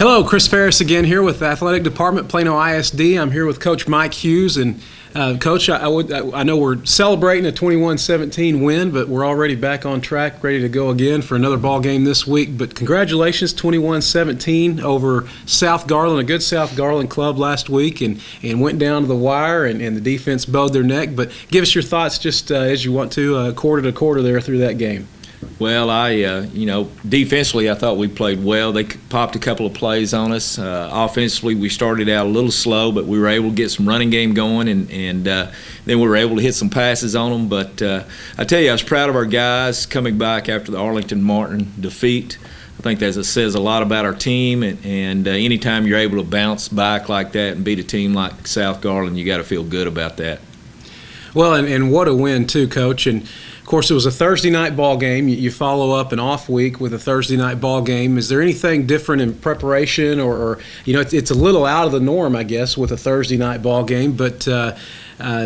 Hello, Chris Ferris again here with the Athletic Department, Plano ISD. I'm here with Coach Mike Hughes. And Coach, I know we're celebrating a 21-17 win, but we're already back on track, ready to go again for another ball game this week. But congratulations, 21-17 over South Garland, a good South Garland club last week, and went down to the wire, and the defense bowed their neck. But give us your thoughts just as you want to quarter there through that game. Well, defensively, I thought we played well. They popped a couple of plays on us. Offensively, we started out a little slow, but we were able to get some running game going, and then we were able to hit some passes on them. But I tell you, I was proud of our guys coming back after the Arlington-Martin defeat. I think that says a lot about our team, and anytime you're able to bounce back like that and beat a team like South Garland, you got to feel good about that. Well, and what a win, too, Coach. And of course, it was a Thursday night ball game. You follow up an off week with a Thursday night ball game. Is there anything different in preparation, or it's a little out of the norm, I guess, with a Thursday night ball game, but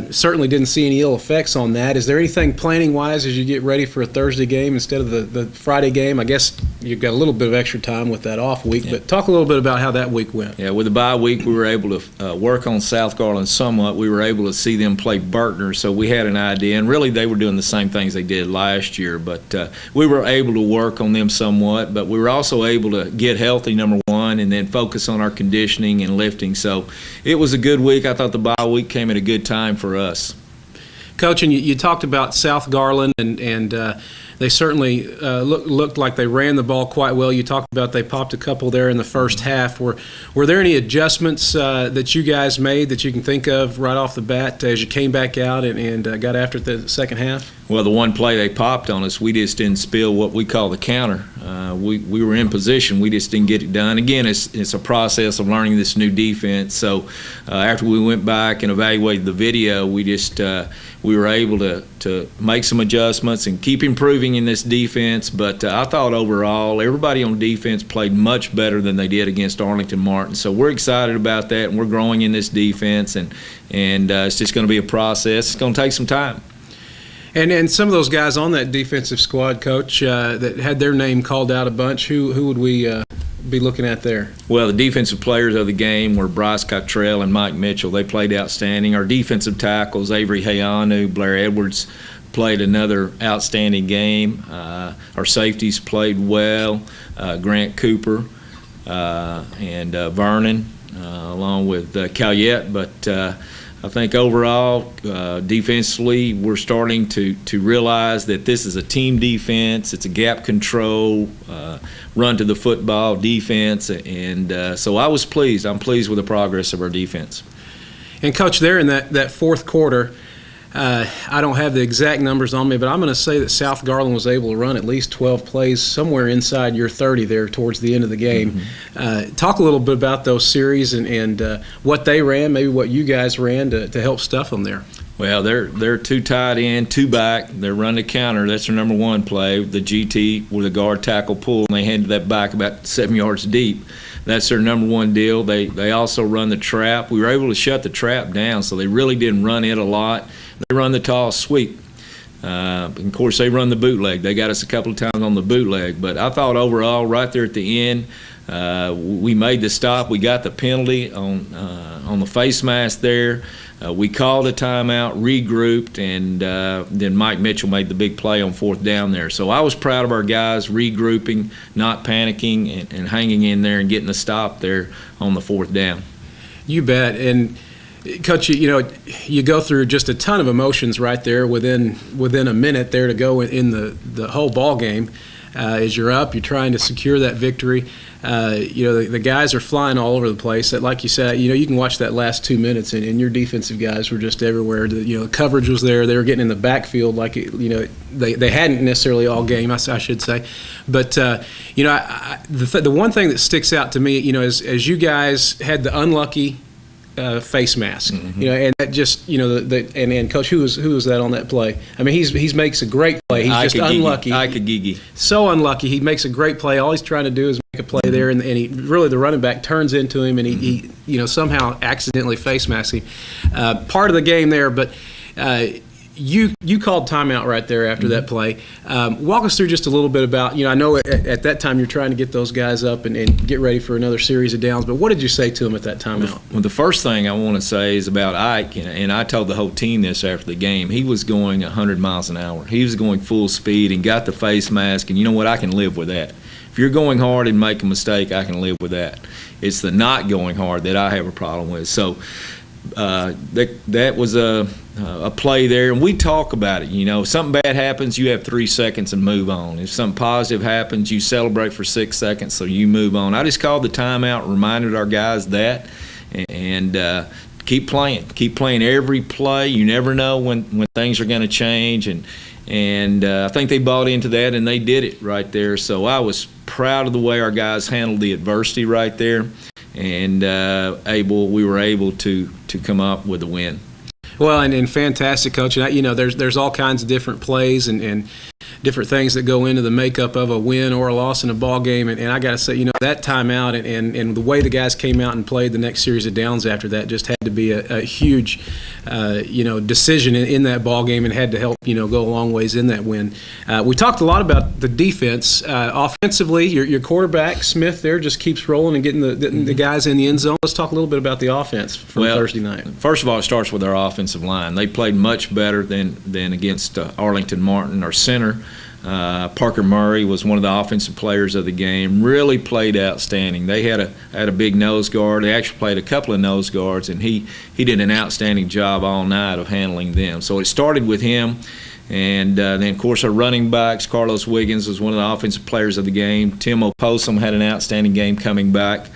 certainly didn't see any ill effects on that. Is there anything planning-wise as you get ready for a Thursday game instead of the Friday game? I guess you've got a little bit of extra time with that off week, but talk a little bit about how that week went. Yeah, with the bye week, we were able to work on South Garland somewhat. We were able to see them play Bertner, so we had an idea, and really they were doing the same things they did last year, but we were able to work on them somewhat, but we were also able to get healthy, number one, and then focus on our conditioning and lifting. So it was a good week. I thought the bye week came at a good time for us. Coach, and you talked about South Garland, and they certainly looked like they ran the ball quite well. You talked about they popped a couple there in the first half. Were there any adjustments that you guys made that you can think of right off the bat as you came back out and got after it the second half? Well, the one play they popped on us, we just didn't spill what we call the counter. We were in position, we just didn't get it done. Again, it's a process of learning this new defense. So after we went back and evaluated the video, we were able to make some adjustments and keep improving in this defense. But I thought overall everybody on defense played much better than they did against Arlington-Martin. So we're excited about that, and we're growing in this defense, and it's just going to be a process. It's going to take some time. And some of those guys on that defensive squad, Coach, that had their name called out a bunch, who would we be looking at there? Well, the defensive players of the game were Bryce Cottrell and Mike Mitchell. They played outstanding. Our defensive tackles, Avery Hayanu, Blair Edwards, played another outstanding game. Our safeties played well, Grant Cooper and Vernon, along with Calyette, but I think overall, defensively, we're starting to realize that this is a team defense. It's a gap control, run to the football defense, and so I was pleased. I'm pleased with the progress of our defense. And, Coach, there in that fourth quarter, I don't have the exact numbers on me, but I'm going to say that South Garland was able to run at least 12 plays somewhere inside your 30 there towards the end of the game. Mm-hmm. Talk a little bit about those series and what they ran, maybe what you guys ran to help stuff them there. Well, they're two tight end, two back. They're run the counter. That's their number one play. The GT with a guard tackle pull, and they handed that back about 7 yards deep. That's their number one deal. They also run the trap. We were able to shut the trap down, so they really didn't run it a lot. They run the tall sweep. Of course, they run the bootleg. They got us a couple of times on the bootleg. But I thought overall, right there at the end, we made the stop. We got the penalty on the face mask there. We called a timeout, regrouped, and then Mike Mitchell made the big play on fourth down there. So I was proud of our guys regrouping, not panicking, and hanging in there and getting the stop there on the fourth down. You bet. And Coach, you go through just a ton of emotions right there within a minute there to go in the whole ball game. As you're up, you're trying to secure that victory. The guys are flying all over the place. Like you said, you can watch that last 2 minutes, and your defensive guys were just everywhere. The coverage was there. They were getting in the backfield like they hadn't necessarily all game, I should say. But the one thing that sticks out to me, as you guys had the unlucky face mask, mm-hmm. And that just, and Coach, who was that on that play? I mean, he makes a great play. He's just unlucky. Gigi. So unlucky. He makes a great play. All he's trying to do is make a play mm-hmm. there, and he really, the running back turns into him, and he mm-hmm. somehow accidentally face masks him. Part of the game there, but you called timeout right there after that play. Walk us through just a little bit about, I know at that time you're trying to get those guys up and get ready for another series of downs, but what did you say to them at that timeout? Well, the first thing I want to say is about Ike, and I told the whole team this after the game. He was going 100 miles an hour. He was going full speed and got the face mask, and you know what? I can live with that. If you're going hard and make a mistake, I can live with that. It's the not going hard that I have a problem with. So that was a play there, and we talk about it. If something bad happens, you have 3 seconds and move on. If something positive happens, you celebrate for 6 seconds, so you move on. I just called the timeout, reminded our guys that, and keep playing every play. You never know when things are going to change, and I think they bought into that, and they did it right there. So I was proud of the way our guys handled the adversity right there, and we were able to come up with a win. Well, and fantastic, Coach. And there's all kinds of different plays and different things that go into the makeup of a win or a loss in a ball game. And I got to say, that timeout and the way the guys came out and played the next series of downs after that just had to be a huge, decision in that ball game, and had to help, go a long ways in that win. We talked a lot about the defense. Offensively, your quarterback, Smith, there just keeps rolling and getting the guys in the end zone. Let's talk a little bit about the offense from Thursday night. First of all, it starts with our offensive line. They played much better than against Arlington Martin. Our center, Parker Murray, was one of the offensive players of the game. Really played outstanding. They had a big nose guard. They actually played a couple of nose guards, and he did an outstanding job all night of handling them. So it started with him. And then, of course, our running backs, Carlos Wiggins was one of the offensive players of the game. Tim Opossum had an outstanding game coming back.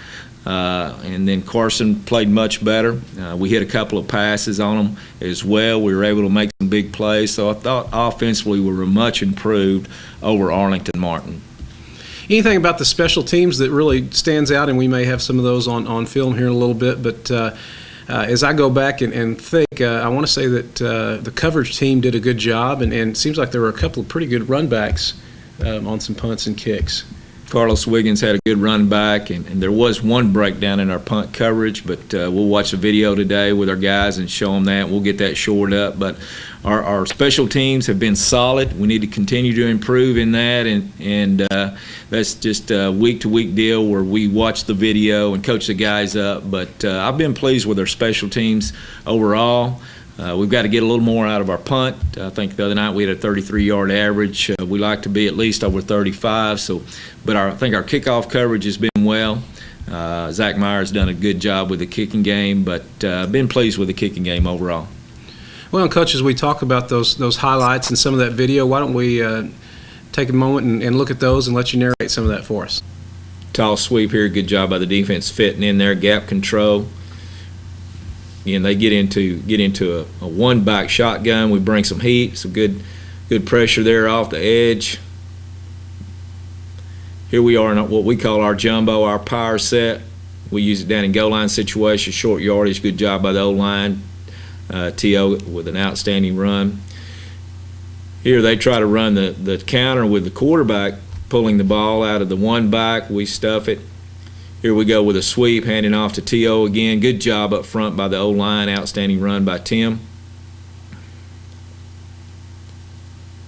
And then Carson played much better. We hit a couple of passes on him as well. We were able to make some big plays. So I thought offensively we were much improved over Arlington Martin. Anything about the special teams that really stands out, and we may have some of those on film here in a little bit, but as I go back and think, I want to say that the coverage team did a good job, and it seems like there were a couple of pretty good run backs on some punts and kicks. Carlos Wiggins had a good run back, and there was one breakdown in our punt coverage, but we'll watch the video today with our guys and show them that. We'll get that shored up. But our special teams have been solid. We need to continue to improve in that, and that's just a week-to-week deal where we watch the video and coach the guys up. But I've been pleased with our special teams overall. We've got to get a little more out of our punt. I think the other night we had a 33-yard average. We like to be at least over 35. But I think our kickoff coverage has been well. Zach Meyer's done a good job with the kicking game, but been pleased with the kicking game overall. Well, and Coach, as we talk about those highlights and some of that video, why don't we take a moment and look at those and let you narrate some of that for us. Tall sweep here, good job by the defense fitting in there, gap control. And they get into a one-back shotgun. We bring some heat, some good pressure there off the edge. Here we are in what we call our jumbo, our power set. We use it down in goal line situations, short yardage. Good job by the O-line. T.O. with an outstanding run. Here they try to run the counter with the quarterback pulling the ball out of the one back. We stuff it. Here we go with a sweep, handing off to T.O. again. Good job up front by the O-line. Outstanding run by Tim.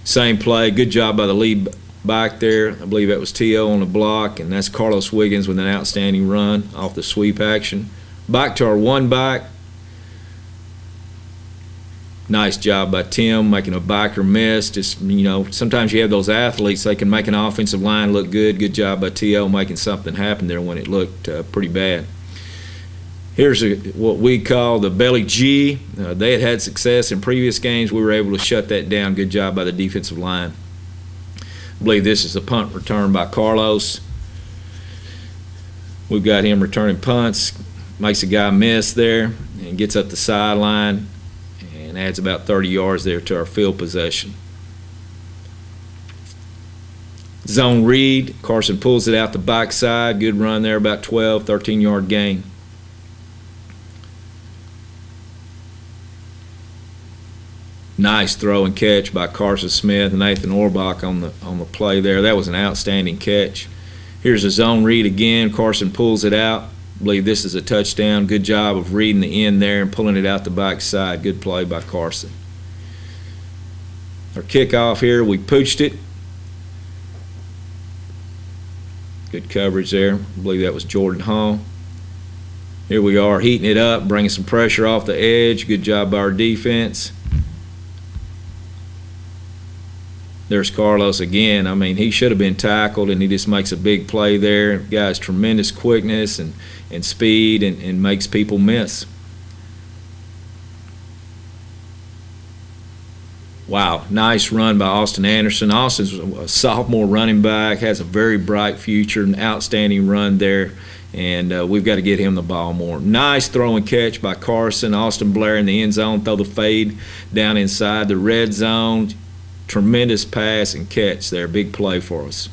Same play. Good job by the lead back there. I believe that was T.O. on the block, and that's Carlos Wiggins with an outstanding run off the sweep action. Back to our one back. Nice job by Tim making a backer miss. Just, sometimes you have those athletes, they can make an offensive line look good. Good job by T.O. making something happen there when it looked pretty bad. Here's what we call the belly G. They had success in previous games. We were able to shut that down. Good job by the defensive line. I believe this is a punt return by Carlos. We've got him returning punts. Makes a guy miss there and gets up the sideline and adds about 30 yards there to our field possession. Zone read. Carson pulls it out the backside. Good run there, about 12, 13-yard gain. Nice throw and catch by Carson Smith and Nathan Orbach on the play there. That was an outstanding catch. Here's a zone read again. Carson pulls it out. I believe this is a touchdown. Good job of reading the end there and pulling it out the backside. Good play by Carson. Our kickoff here, we pooched it. Good coverage there. I believe that was Jordan Hall. Here we are heating it up, bringing some pressure off the edge. Good job by our defense. There's Carlos again. I mean, he should have been tackled, and he just makes a big play there. Guy's tremendous quickness and speed and makes people miss. Wow, nice run by Austin Anderson. Austin's a sophomore running back, has a very bright future, an outstanding run there, and we've got to get him the ball more. Nice throw and catch by Carson. Austin Blair in the end zone, throw the fade down inside the red zone. Tremendous pass and catch there, big play for us.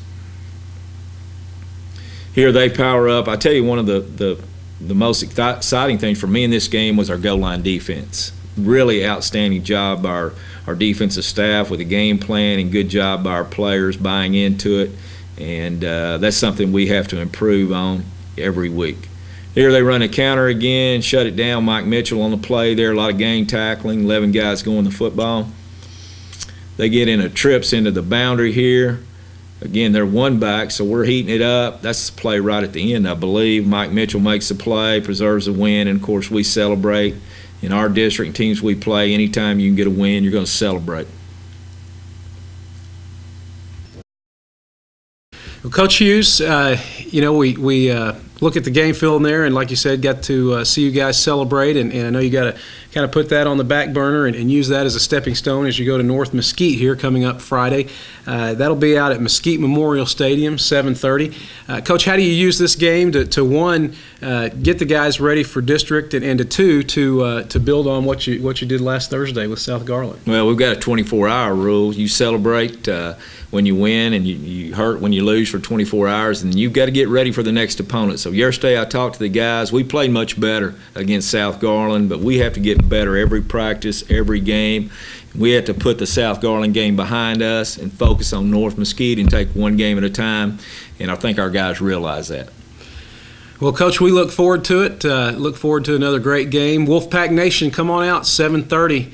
Here they power up. I tell you, one of the most exciting things for me in this game was our goal line defense. Really outstanding job by our defensive staff with a game plan, and good job by our players buying into it. And that's something we have to improve on every week. Here they run a counter again, shut it down. Mike Mitchell on the play there, a lot of gang tackling, 11 guys going the football. They get in a trips into the boundary here. Again, they're one back, so we're heating it up. That's the play right at the end, I believe. Mike Mitchell makes the play, preserves the win, and, of course, we celebrate. In our district and teams we play, anytime you can get a win, you're going to celebrate. Well, Coach Hughes, we look at the game film there, and like you said, got to see you guys celebrate, and I know you got to kind of put that on the back burner and use that as a stepping stone as you go to North Mesquite here coming up Friday. That'll be out at Mesquite Memorial Stadium, 7:30. Coach, how do you use this game to one, get the guys ready for district, and to two, to build on what you did last Thursday with South Garland? Well, we've got a 24-hour rule. You celebrate when you win, and you hurt when you lose for 24 hours, and you've got to get ready for the next opponent. So yesterday I talked to the guys. We played much better against South Garland, but we have to get better every practice, every game. We have to put the South Garland game behind us and focus on North Mesquite and take one game at a time, and I think our guys realize that. Well, Coach, we look forward to it. Look forward to another great game. Wolfpack Nation, come on out, 7:30.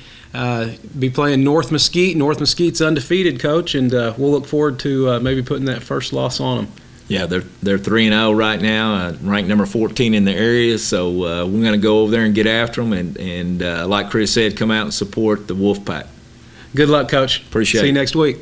Be playing North Mesquite. North Mesquite's undefeated, Coach, and we'll look forward to maybe putting that first loss on them. Yeah, they're 3-0 right now, ranked number 14 in the area. So we're going to go over there and get after them, and like Chris said, come out and support the Wolfpack. Good luck, Coach. Appreciate it. See you next week.